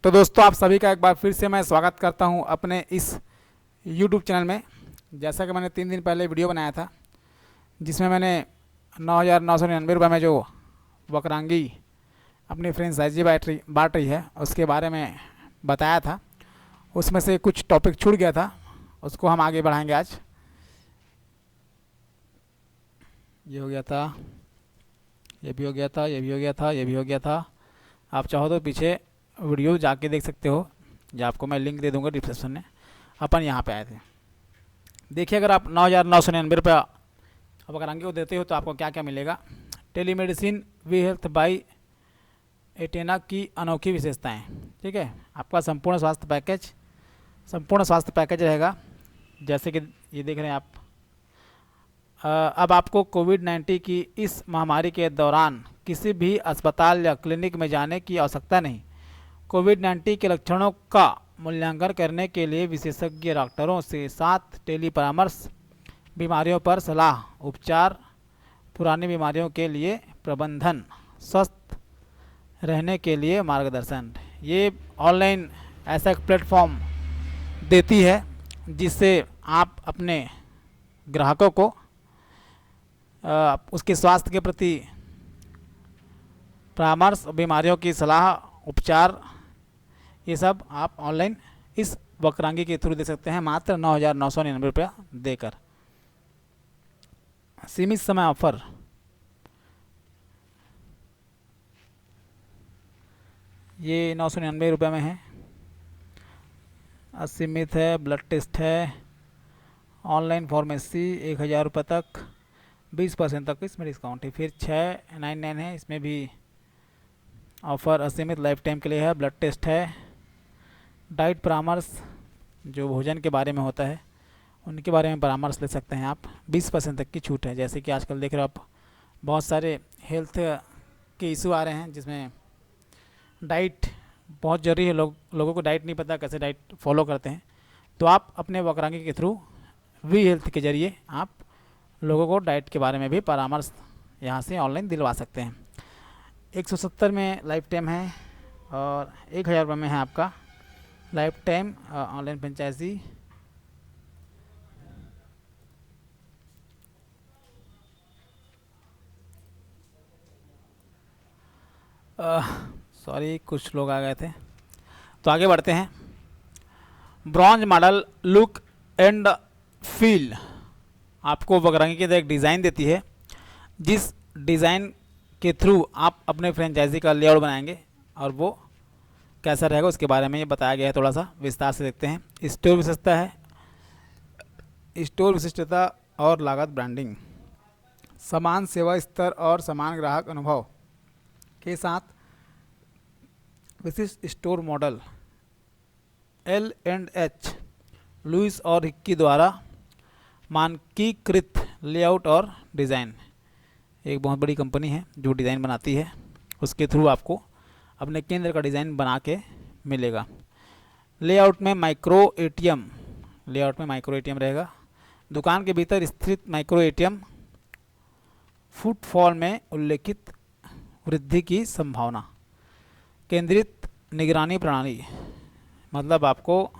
तो दोस्तों, आप सभी का एक बार फिर से मैं स्वागत करता हूं अपने इस YouTube चैनल में। जैसा कि मैंने 3 दिन पहले वीडियो बनाया था जिसमें मैंने 9,999 रुपये में जो वक्रांगी अपनी फ्रेंचाइजी बांट रही है उसके बारे में बताया था। उसमें से कुछ टॉपिक छूट गया था, उसको हम आगे बढ़ाएंगे आज। ये हो गया था, ये भी हो गया था, ये भी हो गया था, ये भी हो गया था। आप चाहो तो पीछे वीडियो जाके देख सकते हो, या आपको मैं लिंक दे दूंगा डिस्क्रिप्शन में। अपन यहाँ पे आए थे। देखिए, अगर आप 9,999 रुपया अब अगर आगे को देते हो तो आपको क्या क्या मिलेगा। Telemedicine we health by Etna की अनोखी विशेषताएं। ठीक है, आपका संपूर्ण स्वास्थ्य पैकेज रहेगा। जैसे कि ये देख रहे हैं आप। अब आपको कोविड-19 की इस महामारी के दौरान किसी भी अस्पताल या क्लिनिक में जाने की आवश्यकता नहीं। कोविड-19 के लक्षणों का मूल्यांकन करने के लिए विशेषज्ञ डॉक्टरों से साथ टेली परामर्श, बीमारियों पर सलाह, उपचार, पुरानी बीमारियों के लिए प्रबंधन, स्वस्थ रहने के लिए मार्गदर्शन। ये ऑनलाइन ऐसा एक प्लेटफॉर्म देती है जिससे आप अपने ग्राहकों को उसके स्वास्थ्य के प्रति परामर्श, बीमारियों की सलाह, उपचार, ये सब आप ऑनलाइन इस वक्रांगी के थ्रू दे सकते हैं मात्र 9,999 रुपया देकर। सीमित समय ऑफर। ये 999 रुपये में है, असीमित है, ब्लड टेस्ट है, ऑनलाइन फार्मेसी 1,000 रुपये तक, 20% तक इसमें डिस्काउंट है। फिर 699 है, इसमें भी ऑफ़र असीमित लाइफ टाइम के लिए है। ब्लड टेस्ट है, डाइट परामर्श, जो भोजन के बारे में होता है उनके बारे में परामर्श ले सकते हैं आप। 20% तक की छूट है। जैसे कि आजकल देख रहे हो आप, बहुत सारे हेल्थ के इशू आ रहे हैं जिसमें डाइट बहुत ज़रूरी है। लोगों को डाइट नहीं पता कैसे डाइट फॉलो करते हैं, तो आप अपने वक्रांगी के थ्रू वी हेल्थ के ज़रिए आप लोगों को डाइट के बारे में भी परामर्श यहाँ से ऑनलाइन दिलवा सकते हैं। 170 में लाइफ टाइम है और 1,000 रुपये में है आपका life time online franchise. Sorry, कुछ लोग आ गए थे, तो आगे बढ़ते हैं। Bronze model look and feel आपको वक्रांगी के अंदर एक डिज़ाइन देती है, जिस डिज़ाइन के थ्रू आप अपने फ्रेंचाइजी का लेआउट बनाएंगे और वो कैसा रहेगा उसके बारे में ये बताया गया है। थोड़ा सा विस्तार से देखते हैं। स्टोर विशेषता है, स्टोर विशिष्टता और लागत ब्रांडिंग। समान सेवा स्तर और समान ग्राहक अनुभव के साथ विशिष्ट स्टोर मॉडल। L&H लुइस और हिक्की द्वारा मानकीकृत लेआउट और डिज़ाइन। एक बहुत बड़ी कंपनी है जो डिज़ाइन बनाती है, उसके थ्रू आपको अपने केंद्र का डिज़ाइन बना के मिलेगा। लेआउट में माइक्रो एटीएम रहेगा। दुकान के भीतर स्थित माइक्रो एटीएम फुटफॉल में उल्लेखित वृद्धि की संभावना। केंद्रित निगरानी प्रणाली, मतलब आपको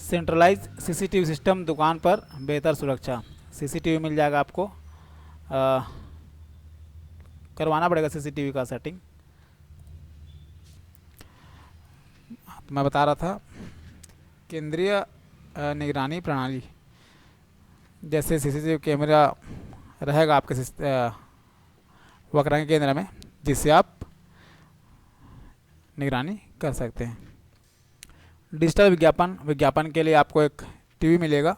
सेंट्रलाइज सीसीटीवी सिस्टम, दुकान पर बेहतर सुरक्षा। सीसीटीवी मिल जाएगा आपको, करवाना पड़ेगा सीसीटीवी का सेटिंग। मैं बता रहा था केंद्रीय निगरानी प्रणाली, जैसे सीसीटीवी कैमरा रहेगा आपके वक्रांगी केंद्र में, जिससे आप निगरानी कर सकते हैं। डिजिटल विज्ञापन के लिए आपको एक टीवी मिलेगा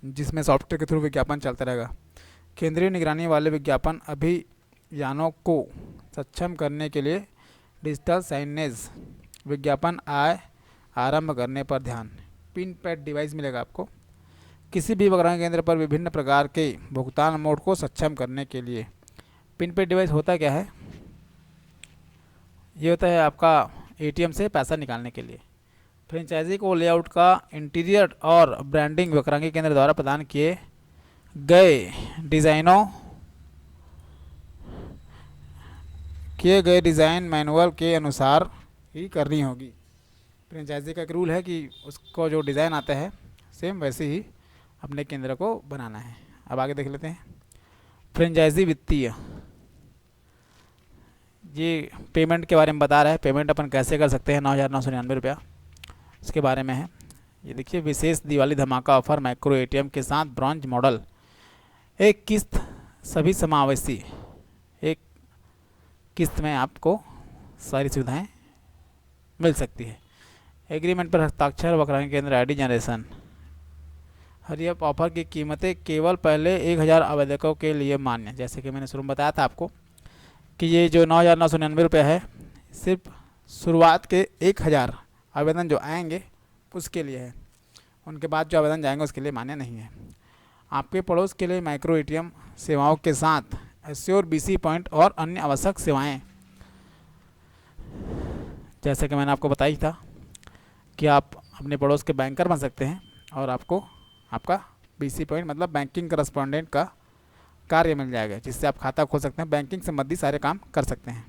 जिसमें सॉफ्टवेयर के थ्रू विज्ञापन चलता रहेगा। केंद्रीय निगरानी वाले विज्ञापन अभियानों को सक्षम करने के लिए डिजिटल साइनेज विज्ञापन आरंभ करने पर ध्यान। पिन पैड डिवाइस मिलेगा आपको किसी भी वक्रांगी केंद्र पर विभिन्न प्रकार के भुगतान मोड को सक्षम करने के लिए। पिन पैड डिवाइस होता क्या है? ये होता है आपका एटीएम से पैसा निकालने के लिए। फ्रेंचाइजी को लेआउट का इंटीरियर और ब्रांडिंग वक्रांगी केंद्र द्वारा प्रदान किए गए डिज़ाइनों किए गए डिज़ाइन मैनुअल के अनुसार ही करनी होगी। फ्रेंचाइजी का एक रूल है कि उसको जो डिज़ाइन आता है सेम वैसे ही अपने केंद्र को बनाना है। अब आगे देख लेते हैं। फ्रेंचाइजी वित्तीय, ये पेमेंट के बारे में बता रहा है। पेमेंट अपन कैसे कर सकते हैं, 9,999 रुपया इसके बारे में है। ये देखिए, विशेष दिवाली धमाका ऑफर, माइक्रो एटीएम के साथ ब्रॉन्ज मॉडल, एक किस्त सभी समावेशी, एक किस्त में आपको सारी सुविधाएं मिल सकती है। एग्रीमेंट पर हस्ताक्षर, वक्रांक केंद्र आईडी जनरेशन। हर ये ऑफर की कीमतें केवल पहले 1,000 आवेदकों के लिए मान्य। जैसे कि मैंने शुरू में बताया था आपको कि ये जो 9,999 रुपये है सिर्फ शुरुआत के 1,000 आवेदन जो आएंगे उसके लिए है। उनके बाद जो आवेदन जाएंगे उसके लिए मान्य नहीं है। आपके पड़ोस के लिए माइक्रो एटीएम सेवाओं के साथ एश्योर बीसी पॉइंट और अन्य आवश्यक सेवाएं, जैसे कि मैंने आपको बताई था कि आप अपने पड़ोस के बैंकर बन सकते हैं और आपको आपका बीसी पॉइंट मतलब बैंकिंग करस्पॉन्डेंट का कार्य मिल जाएगा, जिससे आप खाता खोल सकते हैं, बैंकिंग संबंधी सारे काम कर सकते हैं।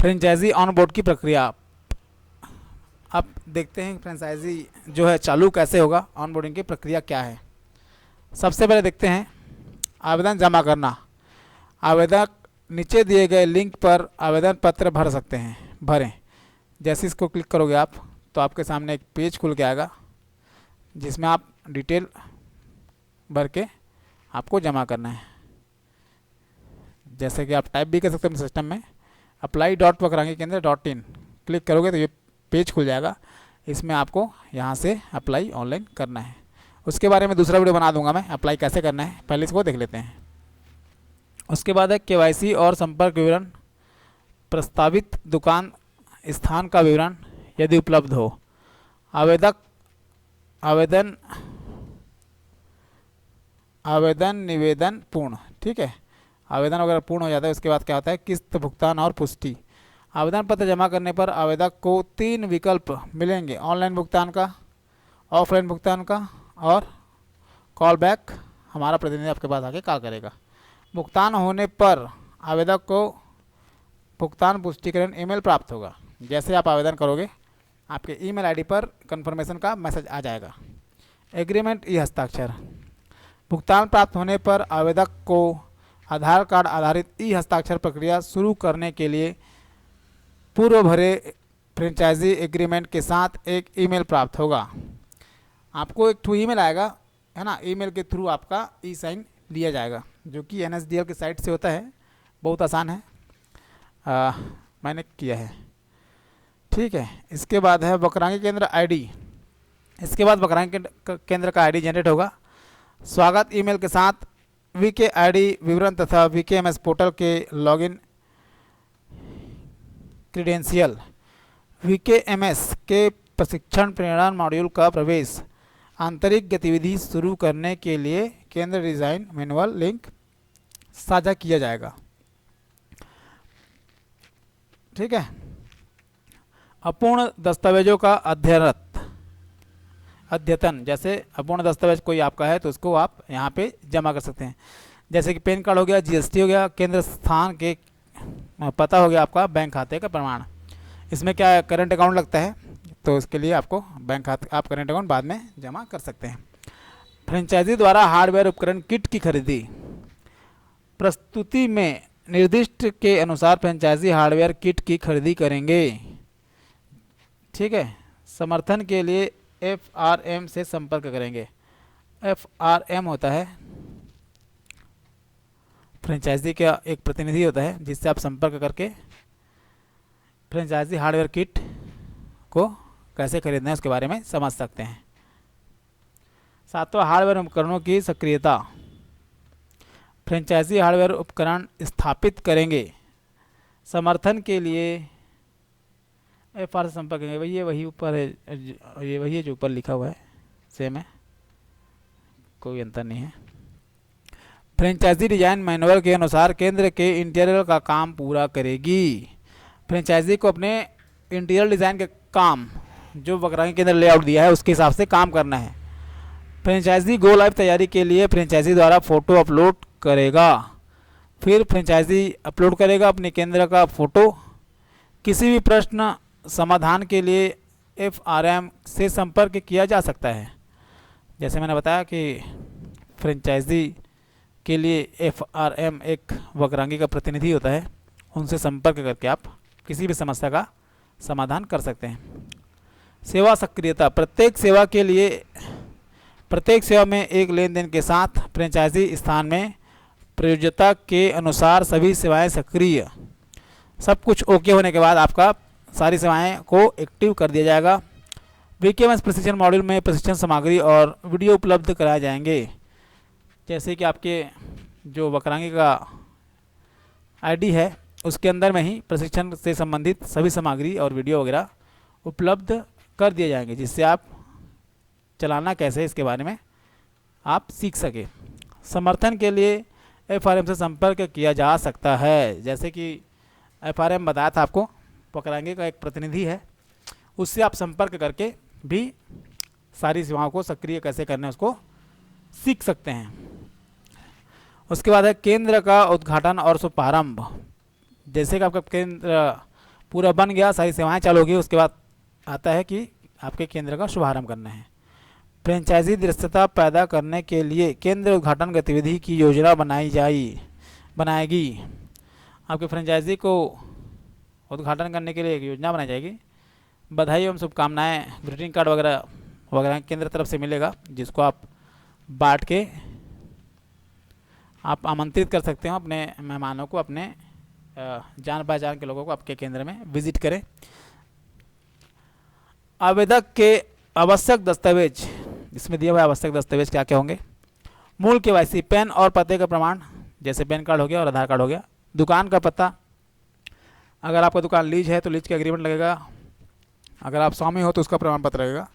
फ्रेंचाइजी ऑन बोर्ड की प्रक्रिया, अब देखते हैं फ्रेंचाइजी जो है चालू कैसे होगा, ऑन बोर्डिंग की प्रक्रिया क्या है। सबसे पहले देखते हैं आवेदन जमा करना। आवेदक नीचे दिए गए लिंक पर आवेदन पत्र भर सकते हैं, भरें। जैसे इसको क्लिक करोगे आप तो आपके सामने एक पेज खुल के आएगा जिसमें आप डिटेल भर के आपको जमा करना है। जैसे कि आप टाइप भी कर सकते हैं सिस्टम में, apply.वक्रांगी-केंद्र.in क्लिक करोगे तो ये पेज खुल जाएगा। इसमें आपको यहाँ से अप्लाई ऑनलाइन करना है। उसके बारे में दूसरा वीडियो बना दूंगा मैं, अप्लाई कैसे करना है, पहले इसको देख लेते हैं। उसके बाद है केवाईसी और संपर्क विवरण, प्रस्तावित दुकान स्थान का विवरण यदि उपलब्ध हो, आवेदन निवेदन पूर्ण। ठीक है, आवेदन अगर पूर्ण हो जाता है उसके बाद क्या होता है, किस्त भुगतान और पुष्टि। आवेदन पत्र जमा करने पर आवेदक को 3 विकल्प मिलेंगे, ऑनलाइन भुगतान का, ऑफलाइन भुगतान का और कॉल बैक, हमारा प्रतिनिधि आपके पास आके कॉल करेगा। भुगतान होने पर आवेदक को भुगतान पुष्टिकरण ईमेल प्राप्त होगा। जैसे आप आवेदन करोगे आपके ईमेल आईडी पर कंफर्मेशन का मैसेज आ जाएगा। एग्रीमेंट ई हस्ताक्षर, भुगतान प्राप्त होने पर आवेदक को आधार कार्ड आधारित ई हस्ताक्षर प्रक्रिया शुरू करने के लिए पूर्व भरे फ्रेंचाइजी एग्रीमेंट के साथ एक ईमेल प्राप्त होगा। आपको एक ईमेल आएगा, है ना, ईमेल के थ्रू आपका ई साइन लिया जाएगा, जो कि NSDL की साइट से होता है, बहुत आसान है, मैंने किया है। ठीक है, इसके बाद है वक्रांगी केंद्र आईडी। इसके बाद वक्रांगी केंद्र का आईडी जनरेट होगा। स्वागत ईमेल के साथ वीके आईडी विवरण तथा वीकेएमएस पोर्टल के लॉगिन क्रीडेंशियल, वीकेएमएस के प्रशिक्षण प्रेरणा मॉड्यूल का प्रवेश, आंतरिक गतिविधि शुरू करने के लिए केंद्र डिज़ाइन मैनुअल लिंक साझा किया जाएगा। ठीक है, अपूर्ण दस्तावेजों का अद्यतन, जैसे अपूर्ण दस्तावेज कोई आपका है तो उसको आप यहाँ पे जमा कर सकते हैं। जैसे कि पैन कार्ड हो गया, GST हो गया, केंद्र स्थान के पता हो गया, आपका बैंक खाते का प्रमाण। इसमें क्या है, करंट अकाउंट लगता है, तो उसके लिए आपको बैंक खाते, आप करंट अकाउंट बाद में जमा कर सकते हैं। फ्रेंचाइजी द्वारा हार्डवेयर उपकरण किट की खरीदी, प्रस्तुति में निर्दिष्ट के अनुसार फ्रेंचाइजी हार्डवेयर किट की खरीदी करेंगे। ठीक है, समर्थन के लिए FRM से संपर्क करेंगे। FRM होता है फ्रेंचाइजी का एक प्रतिनिधि होता है, जिससे आप संपर्क करके फ्रेंचाइजी हार्डवेयर किट को कैसे खरीदना है उसके बारे में समझ सकते हैं। सातवां, हार्डवेयर उपकरणों की सक्रियता, फ्रेंचाइजी हार्डवेयर उपकरण स्थापित करेंगे। समर्थन के लिए FR से संपर्क करेंगे। ये वही ऊपर है, ये वही है जो ऊपर लिखा हुआ है, सेम है, कोई अंतर नहीं है। फ्रेंचाइजी डिजाइन मैनुअल के अनुसार केंद्र के इंटीरियर का काम पूरा करेगी। फ्रेंचाइजी को अपने इंटीरियर डिज़ाइन के काम जो वक्रांगी केंद्र लेआउट दिया है उसके हिसाब से काम करना है। फ्रेंचाइजी गो लाइव तैयारी के लिए फ्रेंचाइजी द्वारा फ़ोटो अपलोड करेगा। फिर फ्रेंचाइजी अपलोड करेगा अपने केंद्र का फ़ोटो। किसी भी प्रश्न समाधान के लिए FRM से संपर्क किया जा सकता है। जैसे मैंने बताया कि फ्रेंचाइजी के लिए FRM एक वक्रांगी का प्रतिनिधि होता है, उनसे संपर्क करके आप किसी भी समस्या का समाधान कर सकते हैं। सेवा सक्रियता, प्रत्येक सेवा में एक लेन देन के साथ फ्रेंचाइजी स्थान में प्रयोज्यता के अनुसार सभी सेवाएं सक्रिय। सब कुछ ओके होने के बाद आपका सारी सेवाएं को एक्टिव कर दिया जाएगा। VKMS प्रशिक्षण मॉड्यूल में प्रशिक्षण सामग्री और वीडियो उपलब्ध कराए जाएंगे। जैसे कि आपके जो वक्रांगी का ID है उसके अंदर में ही प्रशिक्षण से संबंधित सभी सामग्री और वीडियो वगैरह उपलब्ध कर दिए जाएंगे, जिससे आप चलाना कैसे इसके बारे में आप सीख सके। समर्थन के लिए FRM से संपर्क किया जा सकता है। जैसे कि FRM बताया था आपको, वक्रांगी का एक प्रतिनिधि है, उससे आप संपर्क करके भी सारी सेवाओं को सक्रिय कैसे करना है उसको सीख सकते हैं। उसके बाद है केंद्र का उद्घाटन और शुभारंभ। जैसे कि आपका केंद्र पूरा बन गया, सारी सेवाएं चालू होगी, उसके बाद आता है कि आपके केंद्र का शुभारंभ करना है। फ्रेंचाइजी दृश्यता पैदा करने के लिए केंद्र उद्घाटन गतिविधि की योजना बनाएगी। आपके फ्रेंचाइजी को उद्घाटन करने के लिए एक योजना बनाई जाएगी। बधाई एवं शुभकामनाएं, ग्रीटिंग कार्ड वगैरह केंद्र तरफ से मिलेगा, जिसको आप बांट के आप आमंत्रित कर सकते हो अपने मेहमानों को, अपने जान पहचान के लोगों को आपके केंद्र में विजिट करें। आवेदक के आवश्यक दस्तावेज, इसमें दिया हुआ आवश्यक दस्तावेज क्या क्या होंगे। मूल KYC, पैन और पते का प्रमाण, जैसे पैन कार्ड हो गया और आधार कार्ड हो गया। दुकान का पता, अगर आपका दुकान लीज है तो लीज का एग्रीमेंट लगेगा। अगर आप स्वामी हो तो उसका प्रमाण पत्र लगेगा।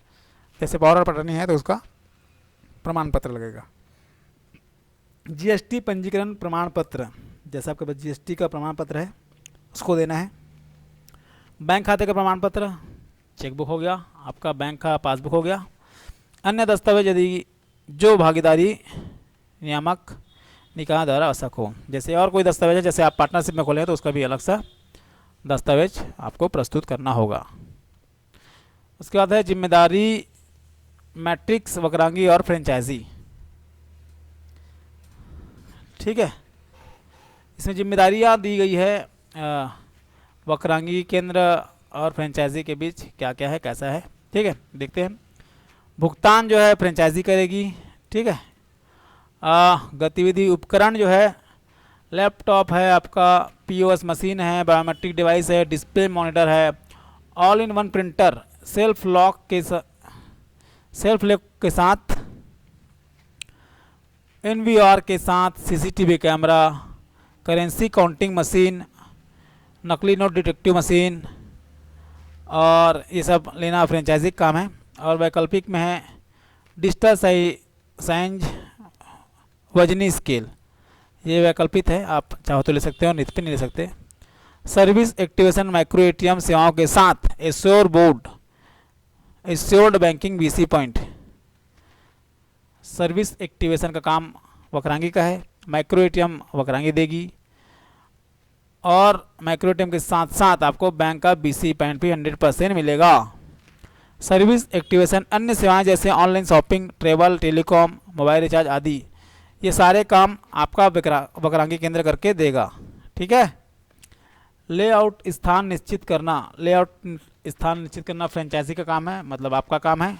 जैसे पावर ऑफ अटर्नी है तो उसका प्रमाण पत्र लगेगा। GST पंजीकरण प्रमाण पत्र, जैसे आपके पास GST का प्रमाण पत्र है उसको देना है। बैंक खाते का प्रमाण पत्र, चेकबुक हो गया, आपका बैंक का पासबुक हो गया। अन्य दस्तावेज यदि जो भागीदारी नियामक निकाय द्वारा आवश्यक हो। जैसे और कोई दस्तावेज है, जैसे आप पार्टनरशिप में खोले तो उसका भी अलग सा दस्तावेज आपको प्रस्तुत करना होगा। उसके बाद है जिम्मेदारी मैट्रिक्स, वक्रांगी और फ्रेंचाइजी। ठीक है, इसमें जिम्मेदारियाँ दी गई है वक्रांगी केंद्र और फ्रेंचाइजी के बीच क्या क्या है, कैसा है। ठीक है, देखते हैं। भुगतान जो है फ्रेंचाइजी करेगी। ठीक है, गतिविधि उपकरण जो है लैपटॉप है, आपका POS मशीन है, बायोमेट्रिक डिवाइस है, डिस्प्ले मॉनिटर है, all in one printer, self lock के साथ, NVR के साथ, CCTV camera, currency counting machine, नकली नोट डिटेक्टिव मशीन, और ये सब लेना फ्रेंचाइजी काम है। और वैकल्पिक में है डिजिटल साइंज वजनी स्केल, ये वैकल्पिक है, आप चाहो तो ले सकते हो, नहीं तो नहीं ले सकते। सर्विस एक्टिवेशन माइक्रो ATM सेवाओं के साथ assured banking BC point. Service activation का काम वक्रांगी का है, माइक्रो ATM वक्रांगी देगी, और माइक्रो ATM के साथ साथ आपको बैंक का BC पॉइंट भी 100% मिलेगा। सर्विस एक्टिवेशन अन्य सेवाएं जैसे online shopping, travel, telecom, mobile recharge आदि, ये सारे काम आपका वक्रांगी केंद्र करके देगा। ठीक है। लेआउट स्थान निश्चित करना फ्रेंचाइजी का काम है, मतलब आपका काम है।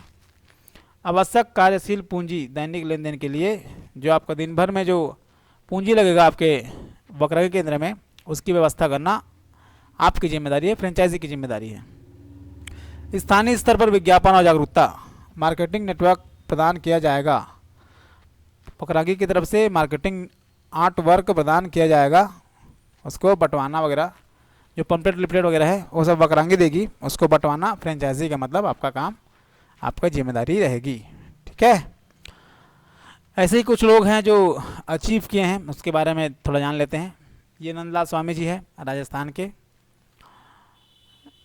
आवश्यक कार्यशील पूंजी दैनिक लेन देन के लिए, जो आपका दिन भर में जो पूंजी लगेगा आपके वक्रांगी केंद्र में, उसकी व्यवस्था करना आपकी जिम्मेदारी है, फ्रेंचाइजी की जिम्मेदारी है। स्थानीय स्तर पर विज्ञापन और जागरूकता, मार्केटिंग नेटवर्क प्रदान किया जाएगा। वक्रांगी की तरफ से मार्केटिंग आर्टवर्क प्रदान किया जाएगा, उसको बंटवाना वगैरह, जो पंपलेट लिपलेट वगैरह है वो सब वक्रांगी देगी, उसको बंटवाना फ्रेंचाइजी का मतलब आपका काम, आपका जिम्मेदारी रहेगी। ठीक है। ऐसे ही कुछ लोग हैं जो अचीव किए हैं, उसके बारे में थोड़ा जान लेते हैं। ये नंदलाल स्वामी जी हैं,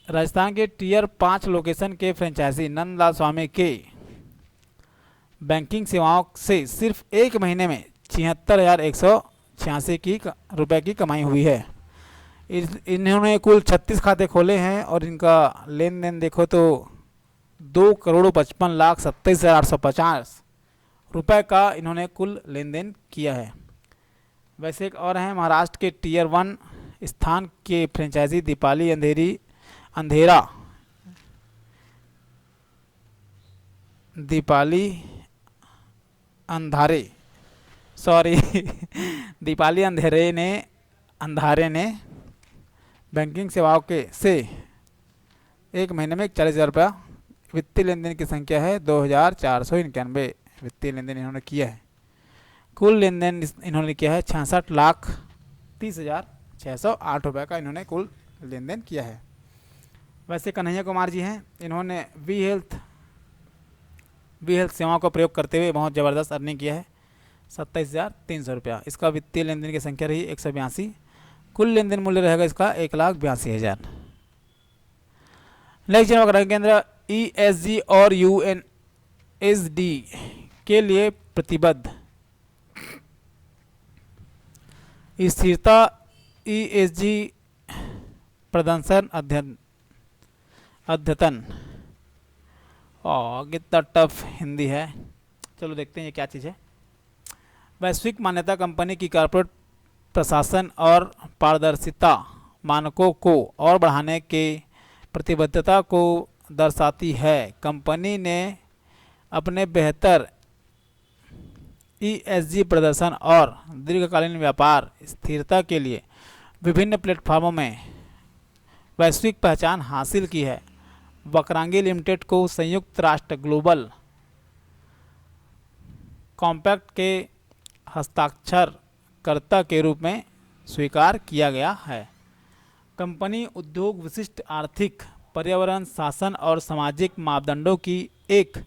राजस्थान के टियर 5 लोकेशन के फ्रेंचाइजी नंदलाल स्वामी के बैंकिंग सेवाओं से सिर्फ एक महीने में 76,100 रुपए की कमाई हुई है। इन्होंने कुल 36 खाते खोले हैं और इनका लेन देन देखो तो 2,55,27,850 रुपए का इन्होंने कुल लेन देन किया है। वैसे एक और हैं महाराष्ट्र के टीयर 1 स्थान के फ्रेंचाइजी दीपाली अंधारे दीपाली अंधारे ने बैंकिंग सेवाओं से एक महीने में 40,000 रुपया वित्तीय लेन देन की संख्या है 2,491 वित्तीय लेन देन इन्होंने किया है। कुल लेन देन इन्होंने किया है 66,30,608 रुपये का इन्होंने कुल लेन देन किया है। वैसे कन्हैया कुमार जी हैं, इन्होंने वी हेल्थ सेवाओं का प्रयोग करते हुए बहुत ज़बरदस्त अर्निंग किया है 27,300 रुपया। इसका वित्तीय लेन देन की संख्या रही 182। कुल लेन देन मूल्य रहेगा इसका 1,82,000। नेक्स्ट जनवा केंद्र ESG और UNSD के लिए प्रतिबद्ध। स्थिरता ESG प्रदर्शन अद्यतन और कितना टफ हिंदी है, चलो देखते हैं ये क्या चीज़ है। वैश्विक मान्यता कंपनी की कॉर्पोरेट प्रशासन और पारदर्शिता मानकों को और बढ़ाने के प्रतिबद्धता को दर्शाती है। कंपनी ने अपने बेहतर ESG प्रदर्शन और दीर्घकालीन व्यापार स्थिरता के लिए विभिन्न प्लेटफॉर्मों में वैश्विक पहचान हासिल की है। वक्रांगी लिमिटेड को संयुक्त राष्ट्र ग्लोबल कॉम्पैक्ट के हस्ताक्षरकर्ता के रूप में स्वीकार किया गया है। कंपनी उद्योग विशिष्ट आर्थिक, पर्यावरण, शासन और सामाजिक मापदंडों की एक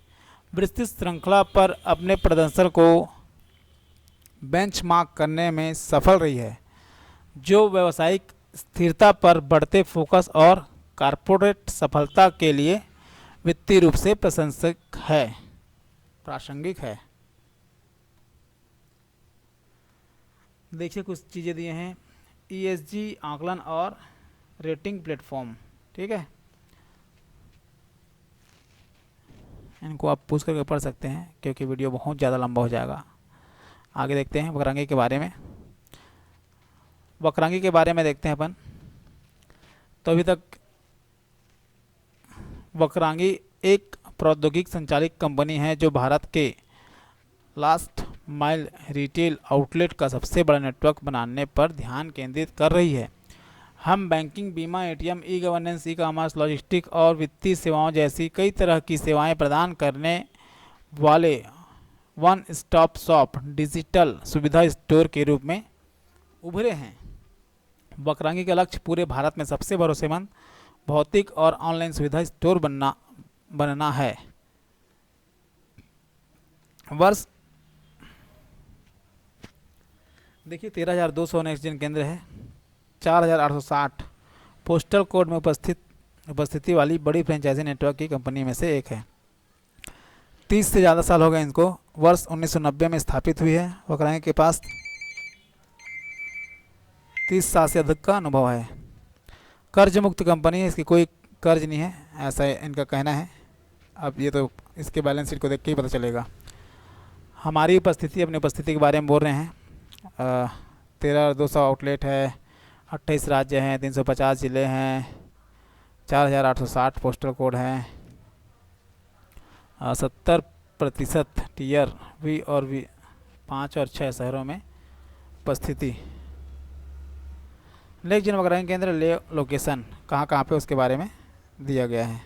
विस्तृत श्रृंखला पर अपने प्रदर्शन को बेंचमार्क करने में सफल रही है, जो व्यावसायिक स्थिरता पर बढ़ते फोकस और कॉर्पोरेट सफलता के लिए वित्तीय रूप से प्रासंगिक है। देखिए कुछ चीज़ें दिए हैं, ESG आकलन और रेटिंग प्लेटफॉर्म, ठीक है, इनको आप पूछ करके पढ़ सकते हैं क्योंकि वीडियो बहुत ज़्यादा लंबा हो जाएगा। आगे देखते हैं वक्रांगी के बारे में। वक्रांगी के बारे में देखते हैं अपन। तो अभी तक वक्रांगी एक प्रौद्योगिक संचालित कंपनी है जो भारत के लास्ट माइल रिटेल आउटलेट का सबसे बड़ा नेटवर्क बनाने पर ध्यान केंद्रित कर रही है। हम बैंकिंग, बीमा, ATM, ई-गवर्नेंस, ई-कॉमर्स, लॉजिस्टिक और वित्तीय सेवाओं जैसी कई तरह की सेवाएं प्रदान करने वाले वन स्टॉप शॉप डिजिटल सुविधा स्टोर के रूप में उभरे हैं। वक्रांगी का लक्ष्य पूरे भारत में सबसे भरोसेमंद भौतिक और ऑनलाइन सुविधा स्टोर बनना है। वर्ष देखिए 13,200 नेक्स्ट जेन केंद्र है, 4,860 पोस्टल कोड में उपस्थिति वाली बड़ी फ्रेंचाइजी नेटवर्क की कंपनी में से एक है। 30 से ज़्यादा साल हो गए इनको। वर्ष 1990 में स्थापित हुई है। वक्रांगी के पास 30 साल से अधिक का अनुभव है। कर्ज मुक्त कंपनी है, इसकी कोई कर्ज नहीं है, ऐसा इनका कहना है। अब ये तो इसके बैलेंस शीट को देख के ही पता चलेगा। हमारी उपस्थिति, अपनी उपस्थिति के बारे में बोल रहे हैं। 13,200 आउटलेट है, 28 राज्य हैं, 350 ज़िले हैं, 4,860 पोस्टल कोड हैं, 70% टीयर V और V 5 और 6 शहरों में उपस्थिति। नेक्स्ट जेन वक्रांगी केंद्र लोकेशन कहाँ कहाँ पे उसके बारे में दिया गया है।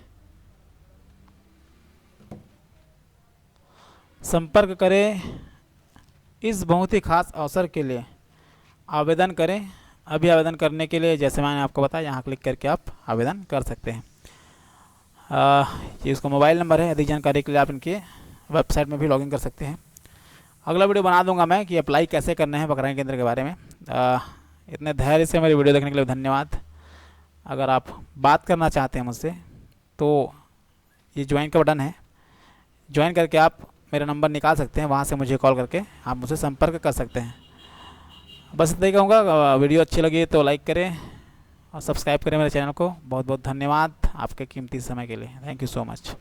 संपर्क करें इस बहुत ही खास अवसर के लिए। आवेदन करें। अभी आवेदन करने के लिए जैसे मैंने आपको बताया यहाँ क्लिक करके आप आवेदन कर सकते हैं। ये इसका मोबाइल नंबर है। अधिक जानकारी के लिए आप इनके वेबसाइट में भी लॉगिन कर सकते हैं। अगला वीडियो बना दूंगा मैं कि अप्लाई कैसे करना है वक्रांगी केंद्र के बारे में। इतने धैर्य से मेरी वीडियो देखने के लिए धन्यवाद। अगर आप बात करना चाहते हैं मुझसे तो ये ज्वाइन का बटन है, ज्वाइन करके आप मेरा नंबर निकाल सकते हैं, वहाँ से मुझे कॉल करके आप मुझसे संपर्क कर सकते हैं। बस इतना ही कहूँगा, वीडियो अच्छी लगी तो लाइक करें और सब्सक्राइब करें मेरे चैनल को। बहुत बहुत धन्यवाद आपके कीमती समय के लिए। Thank you so much.